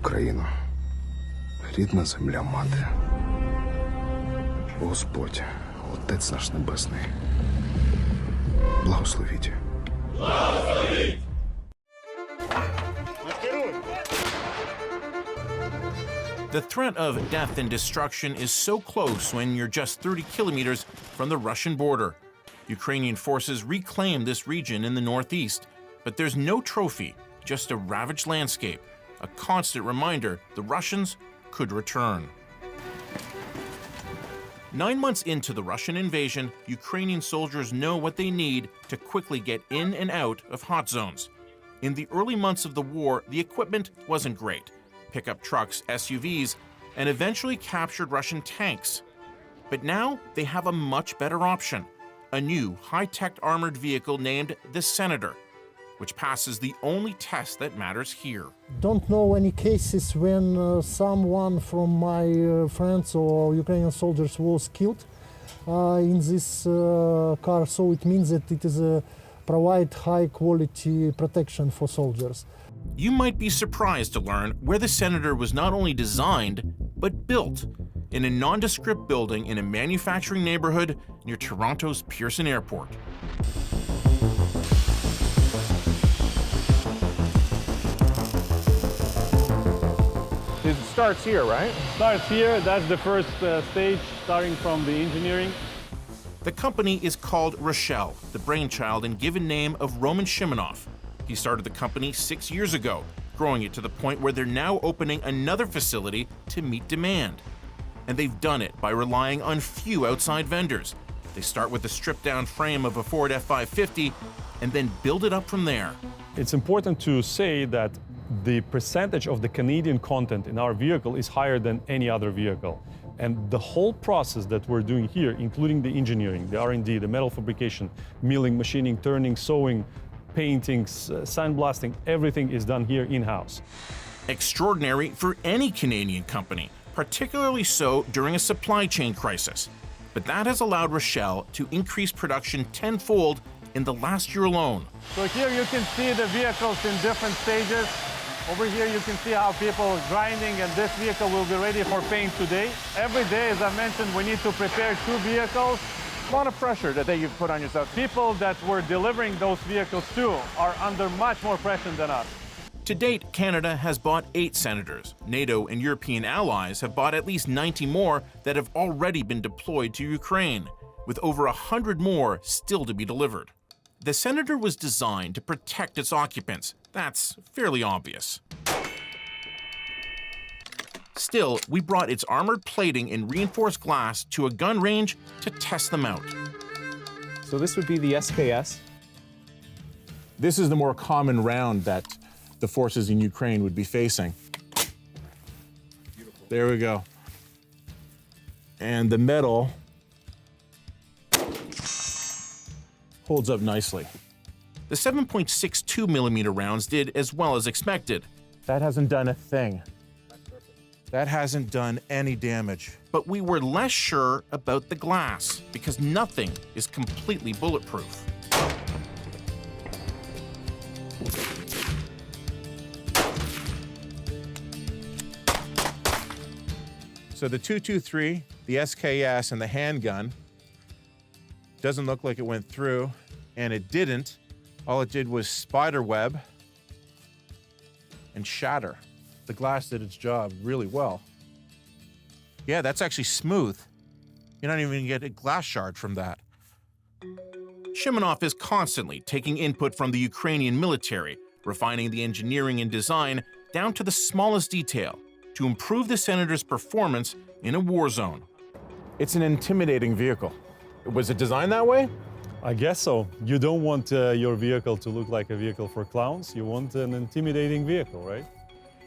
Україно, рідна земля мати, Господь, Отець наш Небесний, благословіть. Благословіть! The threat of death and destruction is so close when you're just 30 kilometers from the Russian border. Ukrainian forces reclaim this region in the northeast, but there's no trophy, just a ravaged landscape, a constant reminder the Russians could return. 9 months into the Russian invasion, Ukrainian soldiers know what they need to quickly get in and out of hot zones. In the early months of the war, the equipment wasn't great. Pickup trucks, SUVs, and eventually captured Russian tanks. But now they have a much better option, a new high-tech armored vehicle named the Senator, which passes the only test that matters here. Don't know any cases when someone from my friends or Ukrainian soldiers was killed in this car, so it means that it is provide high quality protection for soldiers. You might be surprised to learn where the Senator was not only designed, but built in a nondescript building in a manufacturing neighborhood near Toronto's Pearson Airport. It starts here, right? Starts here. That's the first stage, starting from the engineering. The company is called Roshel, the brainchild and given name of Roman Shimonov. He started the company 6 years ago, growing it to the point where they're now opening another facility to meet demand. And they've done it by relying on few outside vendors. They start with the stripped-down frame of a Ford F-550 and then build it up from there. It's important to say that the percentage of the Canadian content in our vehicle is higher than any other vehicle. And the whole process that we're doing here, including the engineering, the R&D, the metal fabrication, milling, machining, turning, sewing, painting, sandblasting, everything is done here in-house. Extraordinary for any Canadian company, particularly so during a supply chain crisis. But that has allowed Roshel to increase production tenfold in the last year alone. So here you can see the vehicles in different stages. Over here you can see how people are grinding, and this vehicle will be ready for paint today. Every day, as I mentioned, we need to prepare 2 vehicles. A lot of pressure that you put on yourself. People that we're delivering those vehicles to are under much more pressure than us. To date, Canada has bought 8 Senators. NATO and European allies have bought at least 90 more that have already been deployed to Ukraine, with over 100 more still to be delivered. The Senator was designed to protect its occupants. That's fairly obvious. Still, we brought its armored plating and reinforced glass to a gun range to test them out. So this would be the SKS. This is the more common round that the forces in Ukraine would be facing. Beautiful. There we go. And the metal holds up nicely. The 7.62 millimeter rounds did as well as expected. That hasn't done a thing. That hasn't done any damage. But we were less sure about the glass because nothing is completely bulletproof. So the 223, the SKS, and the handgun doesn't look like it went through, and it didn't. All it did was spiderweb and shatter. The glass did its job really well. Yeah, that's actually smooth. You're not even gonna get a glass shard from that. Shimonov is constantly taking input from the Ukrainian military, refining the engineering and design down to the smallest detail to improve the Senator's performance in a war zone. It's an intimidating vehicle. Was it designed that way? I guess so. You don't want your vehicle to look like a vehicle for clowns. You want an intimidating vehicle, right?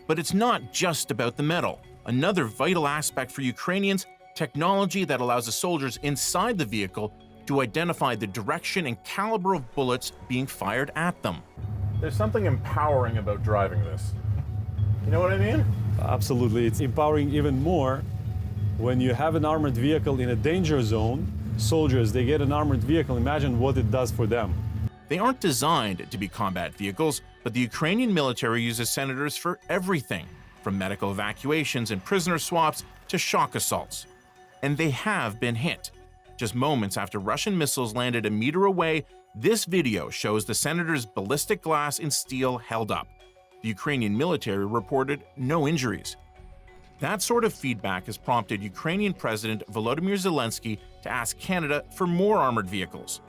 But it's not just about the metal. Another vital aspect for Ukrainians, technology that allows the soldiers inside the vehicle to identify the direction and caliber of bullets being fired at them. There's something empowering about driving this. You know what I mean? Absolutely. It's empowering even more when you have an armored vehicle in a danger zone. Soldiers, they get an armored vehicle. Imagine what it does for them. They aren't designed to be combat vehicles, but the Ukrainian military uses Senators for everything, from medical evacuations and prisoner swaps to shock assaults. And they have been hit. Just moments after Russian missiles landed a meter away, this video shows the senator's ballistic glass and steel held up. The Ukrainian military reported no injuries. That sort of feedback has prompted Ukrainian President Volodymyr Zelensky to ask Canada for more armored vehicles.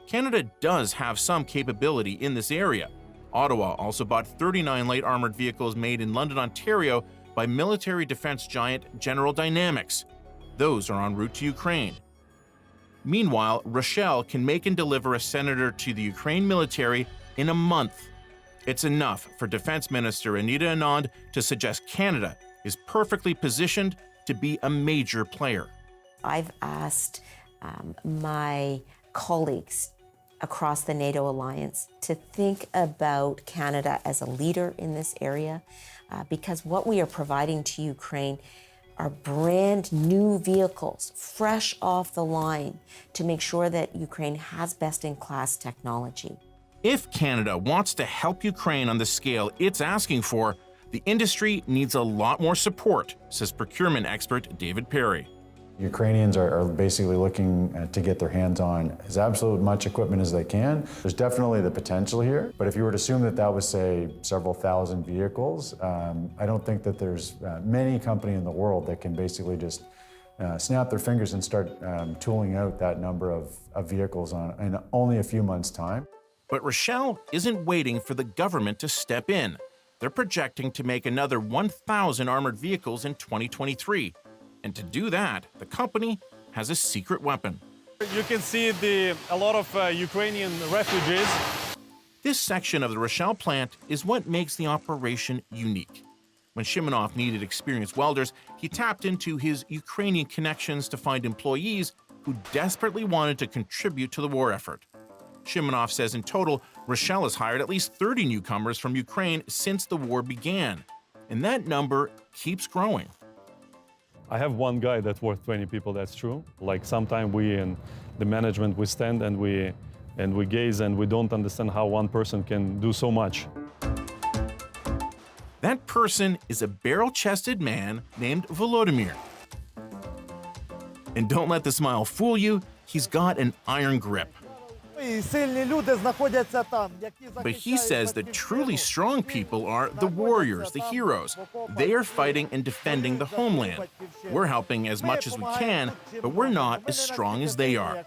Canada does have some capability in this area. Ottawa also bought 39 light armored vehicles made in London, Ontario by military defense giant General Dynamics. Those are en route to Ukraine. Meanwhile, Roshel can make and deliver a senator to the Ukraine military in a month. It's enough for Defense Minister Anita Anand to suggest Canada is perfectly positioned to be a major player. I've asked my colleagues across the NATO alliance to think about Canada as a leader in this area, because what we are providing to Ukraine are brand new vehicles, fresh off the line, to make sure that Ukraine has best-in-class technology. If Canada wants to help Ukraine on the scale it's asking for, the industry needs a lot more support, says procurement expert David Perry. Ukrainians are basically looking to get their hands on as absolute much equipment as they can. There's definitely the potential here, but if you were to assume that that was, say, several thousand vehicles, I don't think that there's many company in the world that can basically just snap their fingers and start tooling out that number of vehicles in only a few months' time. But Roshel isn't waiting for the government to step in. They're projecting to make another 1,000 armored vehicles in 2023. And to do that, the company has a secret weapon. You can see a lot of Ukrainian refugees. This section of the Roshel plant is what makes the operation unique. When Shimonov needed experienced welders, he tapped into his Ukrainian connections to find employees who desperately wanted to contribute to the war effort. Shimonov says in total, Roshel has hired at least 30 newcomers from Ukraine since the war began. And that number keeps growing. I have one guy that's worth 20 people, that's true. Like sometimes we in the management, we stand and we gaze and we don't understand how one person can do so much. That person is a barrel-chested man named Volodymyr. And don't let the smile fool you, he's got an iron grip. But he says that truly strong people are the warriors, the heroes. They are fighting and defending the homeland. We're helping as much as we can, but we're not as strong as they are.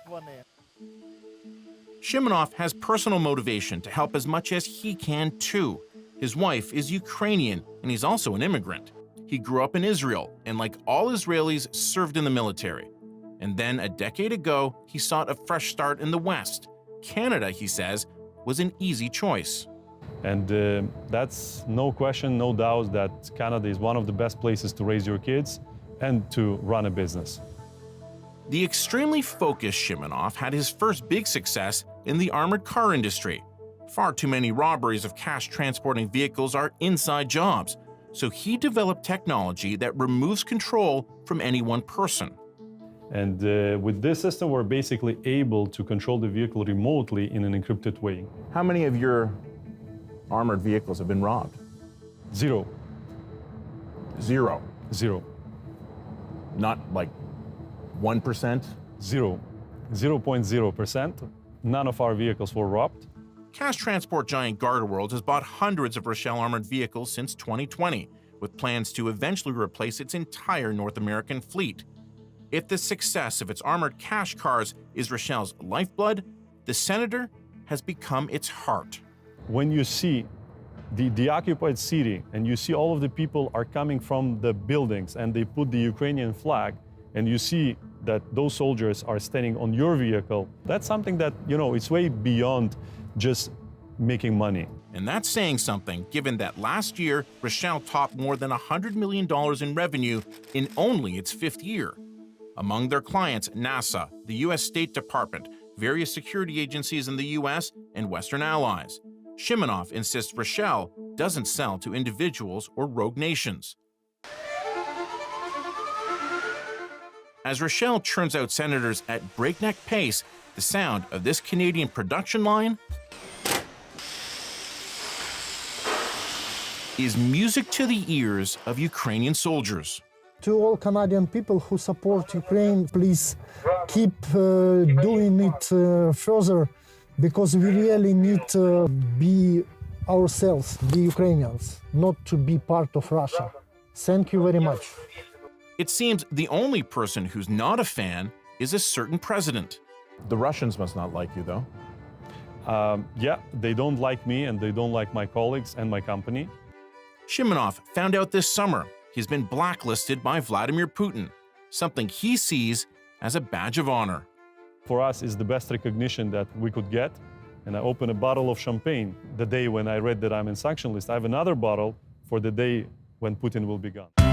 Shimonov has personal motivation to help as much as he can too. His wife is Ukrainian, and he's also an immigrant. He grew up in Israel, and like all Israelis, served in the military. And then a decade ago, he sought a fresh start in the West. Canada, he says, was an easy choice. And that's no question, no doubt that Canada is one of the best places to raise your kids and to run a business. The extremely focused Shimonov had his first big success in the armored car industry. Far too many robberies of cash transporting vehicles are inside jobs, so he developed technology that removes control from any one person. And with this system, we're basically able to control the vehicle remotely in an encrypted way. How many of your armored vehicles have been robbed? Zero. Zero. Zero. Not like 1%? Zero. 0.0%. None of our vehicles were robbed. Cash transport giant Gardaworld has bought hundreds of Roshel armored vehicles since 2020, with plans to eventually replace its entire North American fleet. If the success of its armored cash cars is Roshel's lifeblood, the Senator has become its heart. When you see the occupied city and you see all of the people are coming from the buildings and they put the Ukrainian flag and you see that those soldiers are standing on your vehicle, that's something that, it's way beyond just making money. And that's saying something, given that last year, Roshel topped more than $100 million in revenue in only its fifth year. Among their clients, NASA, the U.S. State Department, various security agencies in the U.S., and Western allies. Shimonov insists Roshel doesn't sell to individuals or rogue nations. As Roshel churns out senators at breakneck pace, the sound of this Canadian production line is music to the ears of Ukrainian soldiers. To all Canadian people who support Ukraine, please keep doing it further, because we really need to be ourselves, be Ukrainians, not to be part of Russia. Thank you very much. It seems the only person who's not a fan is a certain president. The Russians must not like you, though. Yeah, they don't like me and they don't like my colleagues and my company. Shimonov found out this summer he's been blacklisted by Vladimir Putin, something he sees as a badge of honor. For us, it's the best recognition that we could get. And I opened a bottle of champagne the day when I read that I'm in sanction list. I have another bottle for the day when Putin will be gone.